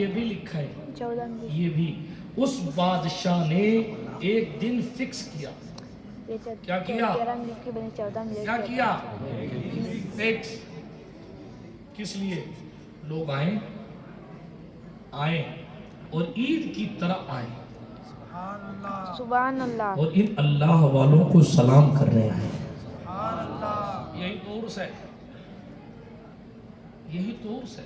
یہ بھی لکھا ہے، یہ بھی اس بادشاہ نے ایک دن فکس کیا. کیا کیا؟ کیا کیا؟ فکس. کس لیے لوگ آئیں اور عید کی طرح آئیں سبحان اللہ. اور ان اللہ والوں کو سلام کرنے آئیں. یہی تو عرس ہے، یہی تو عرس ہے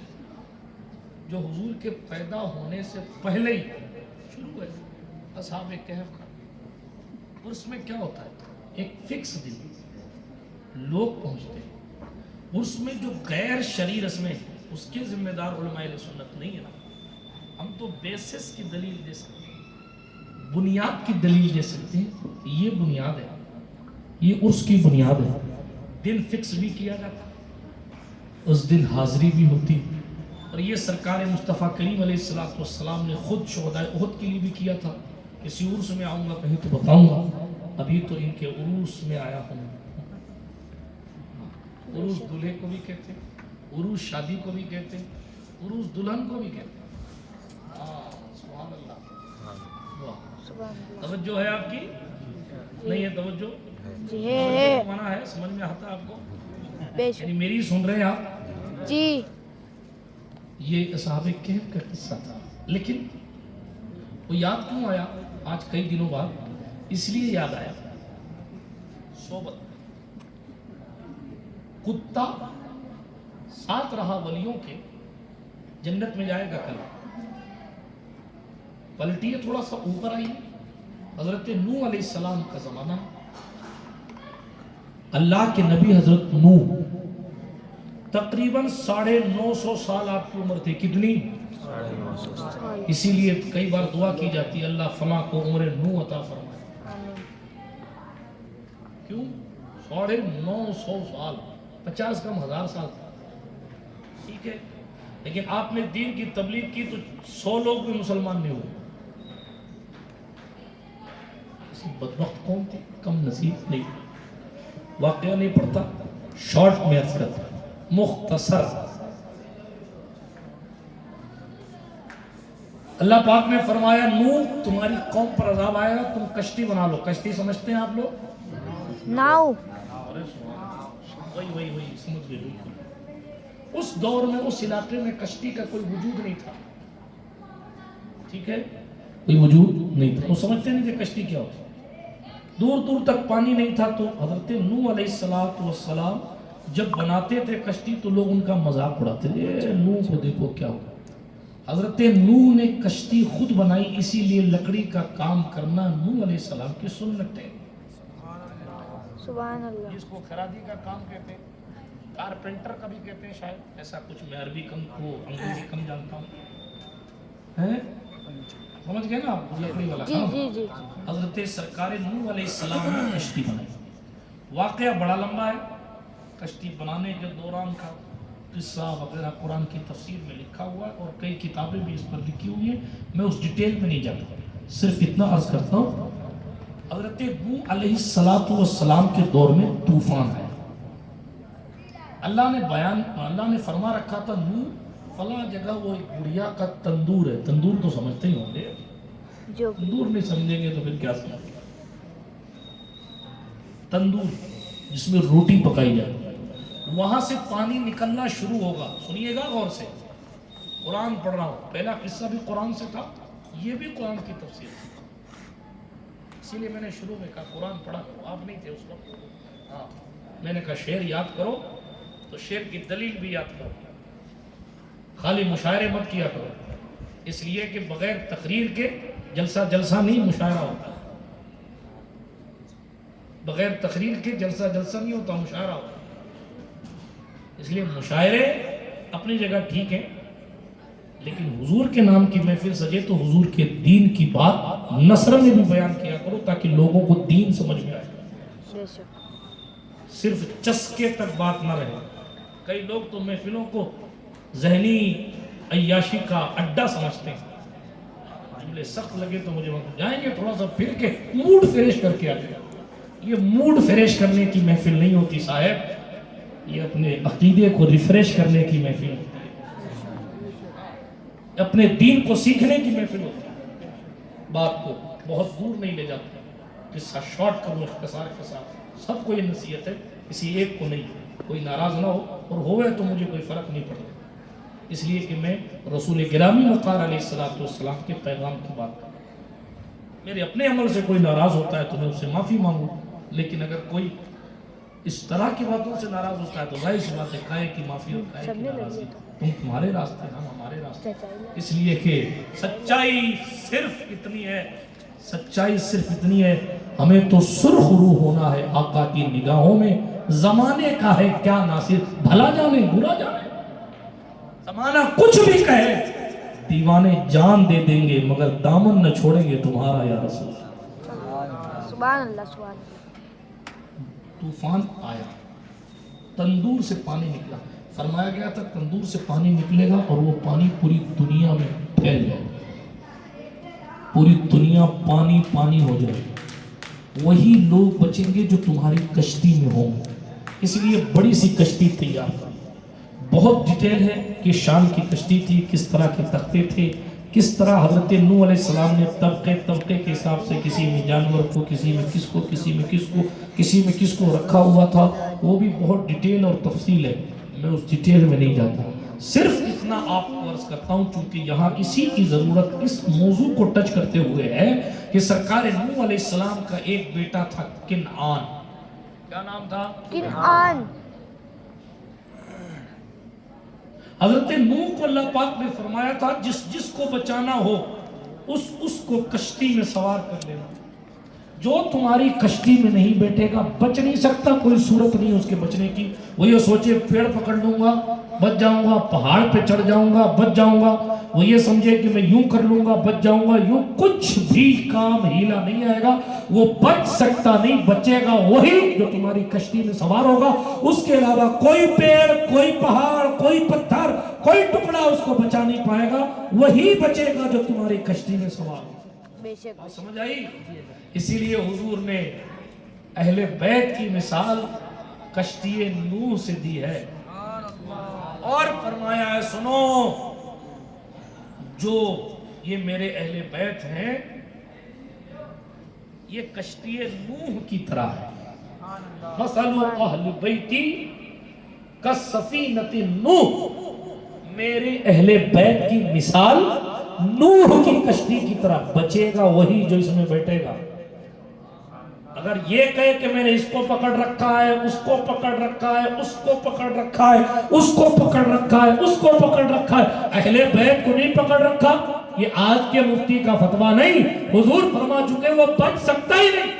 جو حضور کے پیدا ہونے سے پہلے ہی شروع ہے. اصحاب کہف کا عرس میں کیا ہوتا ہے؟ ایک فکس دن لوگ پہنچتے ہیں. عرس میں جو غیر شرعی رسمیں اس کے ذمہ دار علماء اہل سنت نہیں ہے نا. ہم تو بیسس کی دلیل دے سکتے ہیں، بنیاد کی دلیل دے سکتے ہیں. یہ بنیاد ہے، یہ عرس کی بنیاد ہے. دن فکس بھی کیا جاتا، اس دن حاضری بھی ہوتی. اور یہ سرکار مصطفیٰ کریم علیہ السلام نے خود شہدائے احد کے لیے بھی کیا تھا. کسی عرس میں آؤں گا کہیں تو بتاؤں گا. ابھی تو ان کے عروس میں آیا ہوں. عروس دلہے کو بھی کہتے ہیں، عروس شادی کو بھی کہتے ہیں، عروس دلہن کو بھی کہتے ہیں. سبحان اللہ. توجہ ہے آپ کی؟ نہیں ہے توجہ؟ جی ہے. منع ہے، سمجھ میں آتا آپ کو؟ بے شک. یعنی میری سن رہے ہیں آپ؟ جی. یہ اصحاب کہف کا قصہ تھا. لیکن وہ یاد کیوں آیا آج کئی دنوں بعد؟ اس لیے یاد آیا صحبت. کتا ساتھ رہا ولیوں کے، جنت میں جائے گا کل. پلٹیے تھوڑا سا اوپر آئی. حضرت نوح علیہ السلام کا زمانہ. اللہ کے نبی حضرت نوح تقریباً 950 سال آپ کی عمر تھی. کتنی؟ اسی لیے کئی بار دعا کی جاتی ہے اللہ فلاں کو عمر نوح عطا فرمائے. کیوں؟ 950 سال، 50 کم 1000 سال. ٹھیک ہے، لیکن آپ نے دین کی تبلیغ کی تو 100 لوگ بھی مسلمان نہیں ہوئے. کسی بدبخت قوم تھی، کم نصیب نہیں. واقعہ نہیں پڑتا، شارٹ میں عرض کرتا مختصر. اللہ پاک نے فرمایا نوح تمہاری قوم پر عذاب آئے گا، تم کشتی بنا لو. کشتی سمجھتے ہیں آپ لوگ؟ ناؤ. وہی سمجھ گئے. اس دور میں اس علاقے میں کشتی کا کوئی وجود نہیں تھا. ٹھیک ہے، کوئی وجود نہیں تھا. وہ سمجھتے نہیں تھے کشتی کیا ہوتا. دور دور تک پانی نہیں تھا. تو حضرت نوح علیہ السلام جب بناتے تھے کشتی تو لوگ ان کا مذاق اڑاتے تھے. نوح کو دیکھو کیا ہوگا. حضرت نوح نے کشتی خود بنائی. اسی لیے لکڑی کا کام کرنا نوح علیہ السلام کی سنت ہے. سبحان اللہ. جس کو خرادی کا کام کہتے ہیں، کارپینٹر کا بھی کہتے ہیں شاید. ایسا کچھ میں عربی کم کو انگریزی کم جانتا ہوں. سمجھ گئے نا آپ لکڑی والا کام؟ جی جی. حضرت سرکار نوح علیہ السلام نے کشتی بنائی. واقعہ بڑا لمبا ہے. کشتی بنانے کے دوران کا قصہ وغیرہ قرآن کی تفسیر میں لکھا ہوا ہے اور کئی کتابیں بھی اس پر لکھی ہوئی ہیں. میں اس ڈیٹیل میں نہیں جاتا، صرف اتنا عرض کرتا ہوں. حضرت نوح علیہ السلام کے دور میں طوفان آیا. اللہ نے فرما رکھا تھا نوح فلاں جگہ وہ ایک گڑیا کا تندور ہے. تندور تو سمجھتے ہی ہوں گے. جو تندور نہیں سمجھیں گے تو پھر کیا سمجھیں گے؟ تندور جس میں روٹی پکائی جائے. وہاں سے پانی نکلنا شروع ہوگا. سنیے گا غور سے، قرآن پڑھ رہا ہوں. پہلا قصہ بھی قرآن سے تھا، یہ بھی قرآن کی تفسیر ہے. اسی لیے میں نے شروع میں کہا قرآن پڑھا کرو. آپ نہیں تھے اس وقت. ہاں، میں نے کہا شعر یاد کرو تو شعر کی دلیل بھی یاد کرو. خالی مشاعرے مت کیا کرو. اس لیے کہ بغیر تقریر کے جلسہ نہیں مشاعرہ ہوتا. بغیر تقریر کے جلسہ نہیں ہوتا، مشاعرہ ہوتا. اس لیے مشاعرے اپنی جگہ ٹھیک ہیں، لیکن حضور کے نام کی محفل سجے تو حضور کے دین کی بات نثر میں بھی بیان کیا کرو تاکہ لوگوں کو دین سمجھ میں آئے. صرف چسکے تک بات نہ رہے. کئی لوگ تو محفلوں کو ذہنی عیاشی کا اڈا سمجھتے ہیں. جملے سخت لگے تو مجھے وقت جائیں گے تھوڑا سا پھر کے موڈ فریش کر کے آ جائے. یہ موڈ فریش کرنے کی محفل نہیں ہوتی صاحب، یہ اپنے عقیدے کو ریفریش کرنے کی محفل. اپنے دین کو سیکھنے کی محفل ہوتی ہے. بات کو بہت دور نہیں لے جاتا, قصہ شارٹ کروں اختصار کے ساتھ. سب کو یہ نصیحت ہے, کسی ایک کو نہیں. کوئی ناراض نہ ہو, اور ہوئے تو مجھے کوئی فرق نہیں پڑتا, اس لیے کہ میں رسول گرامی وقار علیہ السلام کے پیغام کی بات کروں. میرے اپنے عمل سے کوئی ناراض ہوتا ہے تو میں اس سے معافی مانگوں, لیکن اگر کوئی اس طرح کی باتوں سے ناراض ہوتا ہے تو ظاہر سی بات ہے کائے کی معافی اور کائے کی ناراضی. تمہارے راستے ہم ہمارے راستے, اس لیے کہ سچائی صرف اتنی ہے, سچائی صرف اتنی ہے, ہمیں تو سرخ روح ہونا ہے آقا کی نگاہوں میں. زمانے کا ہے کیا ناصر, بھلا جانے برا جانے, زمانہ کچھ بھی کہے, دیوانے جان دے دیں گے مگر دامن نہ چھوڑیں گے تمہارا یا رسول. سبحان اللہ سبحان اللہ. طوفان آیا, تندور سے پانی نکلا. فرمایا گیا تھا تندور سے پانی نکلے گا اور وہ پانی پوری دنیا میں پھیل جائے, پوری دنیا پانی پانی ہو جائے. وہی لوگ بچیں گے جو تمہاری کشتی میں ہوں گے. اس لیے بڑی سی کشتی تیار کرو. بہت ڈیٹیل ہے کہ شان کی کشتی تھی, کس طرح کے تختے تھے, کس طرح حضرت نوح علیہ السلام نے طبقے طبقے کے حساب سے کسی میں جانور کو, کسی میں کس کو, کسی میں کس کو, کسی میں کس کو رکھا ہوا تھا. وہ بھی بہت ڈیٹیل اور تفصیل ہے, میں اس ڈیٹیل میں نہیں جاتا. صرف اتنا آپ کو عرض کرتا ہوں چونکہ یہاں اسی کی ضرورت اس موضوع کو ٹچ کرتے ہوئے ہے کہ سرکار نوح علیہ السلام کا ایک بیٹا تھا کنعان. کیا نام تھا؟ کنعان. حضرت نوح کو اللہ پاک نے فرمایا تھا جس کو بچانا ہو اس کو کشتی میں سوار کر لینا. جو تمہاری کشتی میں نہیں بیٹھے گا بچ نہیں سکتا, کوئی صورت نہیں اس کے بچنے کی. وہ یہ سوچے پیڑ پکڑ لوں گا بچ جاؤں گا, پہاڑ پہ چڑھ جاؤں گا بچ جاؤں گا, وہ یہ سمجھے کہ میں یوں کر لوں گا بچ جاؤں گا, یوں کچھ بھی کام ہیلا نہیں آئے گا. وہ بچ سکتا نہیں, بچے گا وہی جو تمہاری کشتی میں سوار ہوگا. اس کے علاوہ کوئی پیڑ, کوئی پہاڑ, کوئی پتھر, کوئی ٹکڑا اس کو بچا نہیں پائے گا. وہی بچے گا جو تمہاری کشتی میں سوار ہوگا. سمجھ آئی؟ اسی لیے حضور نے اہل بیت کی مثال کشتی نوح سے دی ہے اور فرمایا ہے سنو, جو یہ میرے اہل بیت ہیں یہ کشتی نوح کی طرح ہے. مثل اہل بیتی کالسفینۃ نوح, میرے اہل بیت کی مثال نوح کی کشتی کی طرح. بچے گا وہی جو اس میں بیٹھے گا. اگر یہ کہے کہ میں نے اس کو پکڑ رکھا ہے, اس کو پکڑ رکھا ہے, اس کو پکڑ رکھا ہے, اس کو پکڑ رکھا ہے, اس کو پکڑ رکھا ہے, اہل بیت کو نہیں پکڑ رکھا, یہ آج کے مفتی کا فتویٰ نہیں, حضور فرما چکے وہ بچ سکتا ہی نہیں.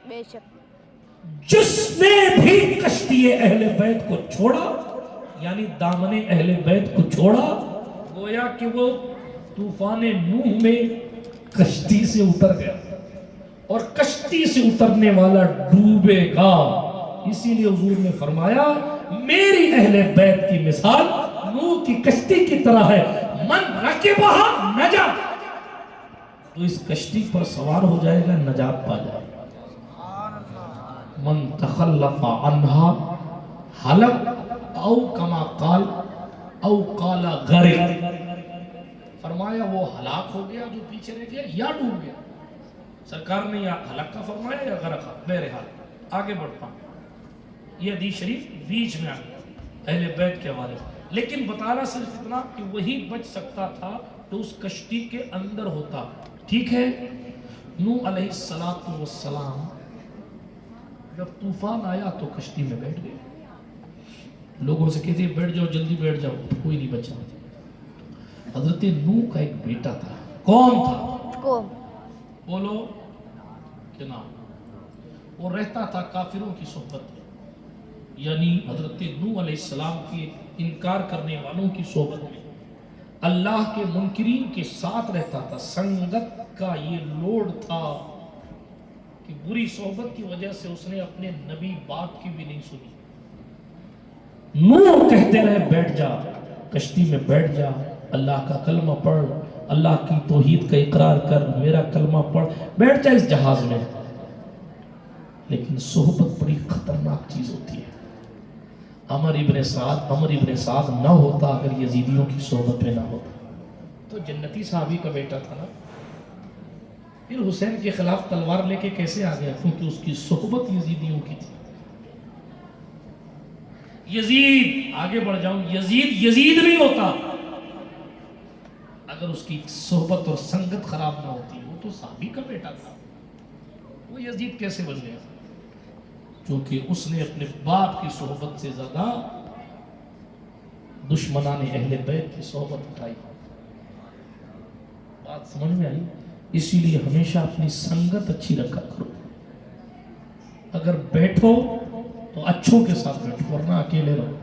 بے شک. جس نے بھی کشتی اہل بیت کو چھوڑا یعنی دامن اہل بیت کو چھوڑا, گویا کہ وہ طوفان نوح میں کشتی سے اتر گیا اور کشتی سے اترنے والا ڈوبے گا. اسی لیے حضور نے فرمایا میری اہل بیت کی مثال نوح کی کشتی کی طرح ہے. من رکبہا نجا, تو اس کشتی پر سوار ہو جائے گا نجات پا جائے گا. من تخلف عنہا ہلک او کما قال او قال غرق, فرمایا وہ ہلاک ہو گیا جو پیچھے رہ گیا یا ڈوب گیا. سرکار نے یا ہلاک کا فرمایا یا غرق کا, بہرحال آگے بڑھتا ہوں. یہ حدیث شریف بیچ میں آ گیا اہل بیت کے حوالے, لیکن بتانا صرف اتنا کہ وہی بچ سکتا تھا تو اس کشتی کے اندر ہوتا. ٹھیک ہے, نوح علیہ السلام جب طوفان آیا تو کشتی میں بیٹھ گئے. لوگوں سے کہتے بیٹھ جاؤ, جلدی بیٹھ جاؤ, کوئی نہیں بچا. حضرت نوح کا ایک بیٹا تھا. کون تھا؟ کون؟ بولو کہ نام. وہ رہتا تھا کافروں کی صحبت میں, یعنی حضرت نوح علیہ السلام کے انکار کرنے والوں کی صحبت میں, اللہ کے منکرین کے ساتھ رہتا تھا. سنگت کا یہ لوڈ تھا کہ بری صحبت کی وجہ سے اس نے اپنے نبی باپ کی بھی نہیں سنی. نوح کہتے رہے بیٹھ جا, کشتی میں بیٹھ جا, اللہ کا کلمہ پڑھ, اللہ کی توحید کا اقرار کر, میرا کلمہ پڑھ, بیٹھ جا اس جہاز میں. لیکن صحبت بڑی خطرناک چیز ہوتی ہے. عمر ابن سعد نہ ہوتا اگر یزیدیوں کی صحبت میں نہ ہوتا. تو جنتی صحابی کا بیٹا تھا نا. پھر حسین کے خلاف تلوار لے کے کیسے آ گیا؟ کیونکہ اس کی صحبت یزیدیوں کی تھی. یزید، آگے بڑھ جاؤں، یزید نہیں ہوتا اگر اس کی صحبت اور سنگت خراب نہ ہوتی. وہ تو صحابی کا بیٹا تھا، وہ یزید کیسے بن گیا؟ کیونکہ اس نے اپنے باپ کی صحبت سے زیادہ دشمنان اہل بیت کی صحبت اٹھائی. بات سمجھ میں آئی؟ اسی لیے ہمیشہ اپنی سنگت اچھی رکھا کرو. اگر بیٹھو تو اچھوں کے ساتھ بیٹھو، ورنہ اکیلے رہو.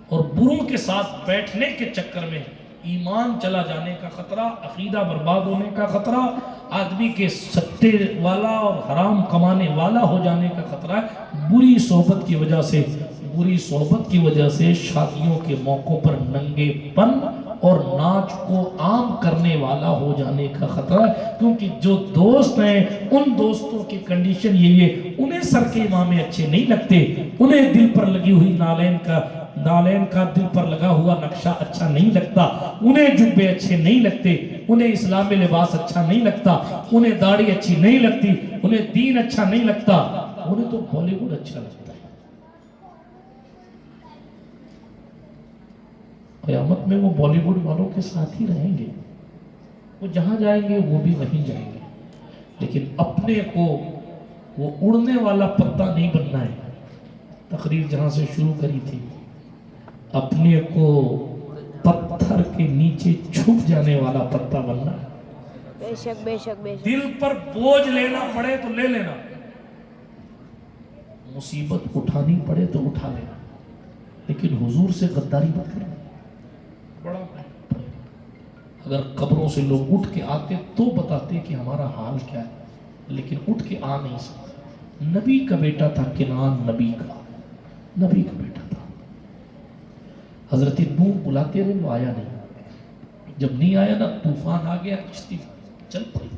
اور بروں کے ساتھ بیٹھنے کے چکر میں ایمان چلا جانے کا خطرہ، عقیدہ برباد ہونے کا خطرہ، آدمی کے سٹے والا اور حرام کمانے والا ہو جانے کا خطرہ ہے. بری صحبت کی وجہ سے شادیوں کے موقعوں پر ننگے پن اور ناچ کو عام کرنے والا ہو جانے کا خطرہ ہے. کیونکہ جو دوست ہیں ان دوستوں کی کنڈیشن یہی ہے، انہیں سر کے امامے اچھے نہیں لگتے، انہیں دل پر لگی ہوئی نالین کا دل پر لگا ہوا نقشہ اچھا نہیں لگتا، انہیں جبے اچھے نہیں لگتے، انہیں اسلامی لباس اچھا نہیں لگتا، انہیں داڑھی اچھی نہیں لگتی، انہیں دین اچھا نہیں لگتا، انہیں تو بالی ووڈ اچھا لگتا ہے. قیامت میں وہ بالی ووڈ والوں کے ساتھ ہی رہیں گے، وہ جہاں جائیں گے وہ بھی وہیں جائیں گے. لیکن اپنے کو وہ اڑنے والا پتا نہیں بننا ہے. تقریر جہاں سے شروع کری تھی، اپنے کو پتھر کے نیچے چھپ جانے والا پتا بننا ہے. بے شک بے شک بے شک. دل پر بوجھ لینا پڑے تو لے لینا، مصیبت اٹھانی پڑے تو اٹھا لینا، لیکن حضور سے غداری مت کرنا. بڑا اگر قبروں سے لوگ اٹھ کے آتے تو بتاتے کہ ہمارا حال کیا ہے، لیکن اٹھ کے آ نہیں سکتے. نبی کا بیٹا تھا کنعان، نبی کا بیٹا تھا. حضرت نوح بلاتے رہے، وہ آیا نہیں. جب نہیں آیا نا، طوفان آ گیا، کشتی چل پڑی.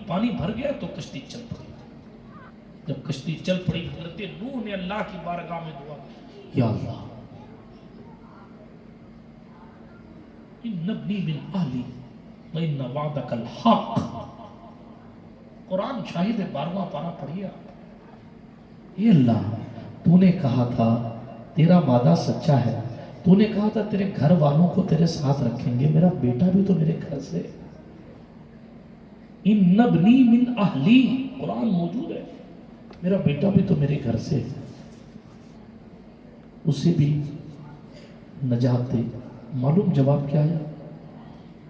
پانی بھر گیا تو کشتی چل پڑی. جب کشتی چل پڑی، حضرت نوح نے اللہ کی بارگاہ میں دعا کی، یا اللہ ان ابنی من اہلی وان وعدک الحق. قرآن شاہد 12واں پارہ پڑھیے. اے اللہ، تو نے کہا تھا تیرا وعدہ سچا ہے، تو نے کہا تھا تیرے گھر والوں کو تیرے ساتھ رکھیں گے، میرا بیٹا بھی تو میرے گھر سے. ان ابنی من اہلی، قرآن موجود ہے، میرا بیٹا بھی تو میرے گھر سے، اسے بھی نجات دے. معلوم جواب کیا ہے؟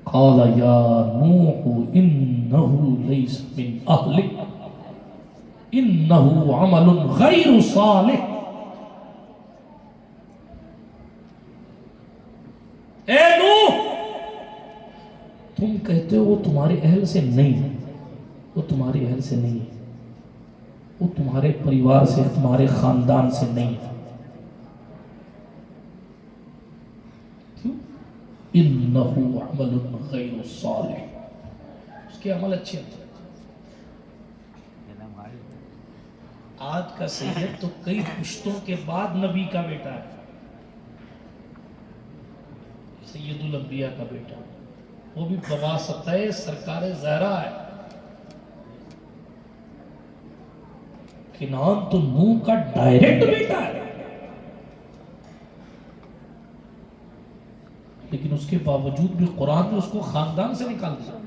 قال یا نوح انہو لیس من اہلک انہو عمل غیر صالح. اے نوح، تم کہتے ہو وہ تمہارے اہل سے نہیں ہے، وہ تمہارے اہل سے نہیں ہے، وہ تمہارے پریوار سے، تمہارے خاندان سے نہیں ہے. انہو عمل غیر صالح، اس کے عمل اچھے ہیں. آج کا سید تو کئی پشتوں کے بعد نبی کا بیٹا ہے، سید الانبیاء کا بیٹا، وہ بھی بواسطہ سرکار زہرا ہے. کنعان تو نوح کا ڈائریکٹ بیٹا ہے، لیکن اس کے باوجود بھی قرآن نے اس کو خاندان سے نکال دیا.